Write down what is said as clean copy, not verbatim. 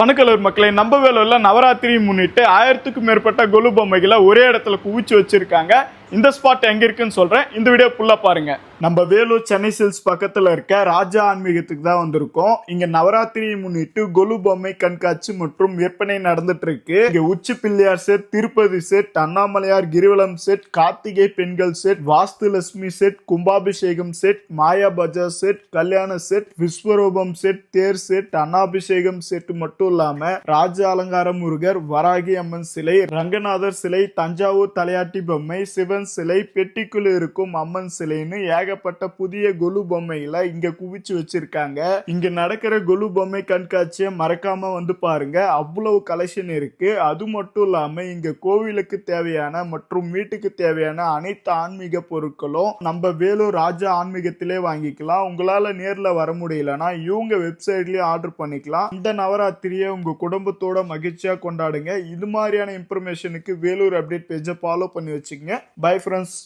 வணக்கம் மக்களை, நம்ம வேலூர்ல நவராத்திரி முன்னிட்டு 1000க்கும் மேற்பட்ட கொலு பொம்மைகளை ஒரே இடத்துல குவிச்சு வச்சிருக்காங்க. இந்த ஸ்பாட் எங்க இருக்குன்னு சொல்றேன், இந்த வீடியோ ஃபுல்லா பாருங்க. நம்ம வேலூர் சென்னை சில்ஸ் பக்கத்துல இருக்க ராஜா ஆன்மீகத்துக்கு தான் வந்திருக்கோம். இங்க நவராத்திரியை முன்னிட்டு கொலு பொம்மை கண்காட்சி மற்றும் விற்பனை நடந்துட்டு இருக்கு. இங்க உச்சி பிள்ளையார் செட், திருப்பதி செட், அண்ணாமலையார் கிரிவலம் செட், கார்த்திகை பெண்கள் செட், வாஸ்து லட்சுமி செட், கும்பாபிஷேகம் செட், மாயா பஜார் செட், கல்யாண செட், விஸ்வரூபம் செட், தேர் செட், அன்னாபிஷேகம் செட் மட்டும் இல்லாம ராஜ அலங்கார முருகர், வராகி அம்மன் சிலை, ரங்கநாதர் சிலை, தஞ்சாவூர் தலையாட்டி பொம்மை, சிவன் சிலை, பெட்டிக்குள் இருக்கும் அம்மன் சிலைன்னு ஏகப்பட்ட புதிய கொலு பொம்மைகளை இங்க குவிச்சு வச்சிருக்காங்க. இங்க நடக்கிற கொலு பொம்மை கண்காட்சியை மறக்காம வந்து பாருங்க, அவ்வளவு கலெக்ஷன் இருக்கு. அது மட்டும் இல்லாம இங்க கோவிலுக்கு தேவையான மற்றும் வீட்டுக்கு தேவையான அனைத்து ஆன்மீக பொருட்களும் நம்ம வேலூர் ராஜா ஆன்மீகத்திலே வாங்கிக்கலாம். உங்களால நேர்ல வர முடியலன்னா இவங்க வெப்சைட்லயே ஆர்டர் பண்ணிக்கலாம். இந்த நவராத்திரியை உங்க குடும்பத்தோட மகிழ்ச்சியா கொண்டாடுங்க. இது மாதிரியான இன்ஃபர்மேஷனுக்கு வேலூர் அப்டேட் பேஜை ஃபாலோ பண்ணி வச்சுக்கங்க. Bye friends.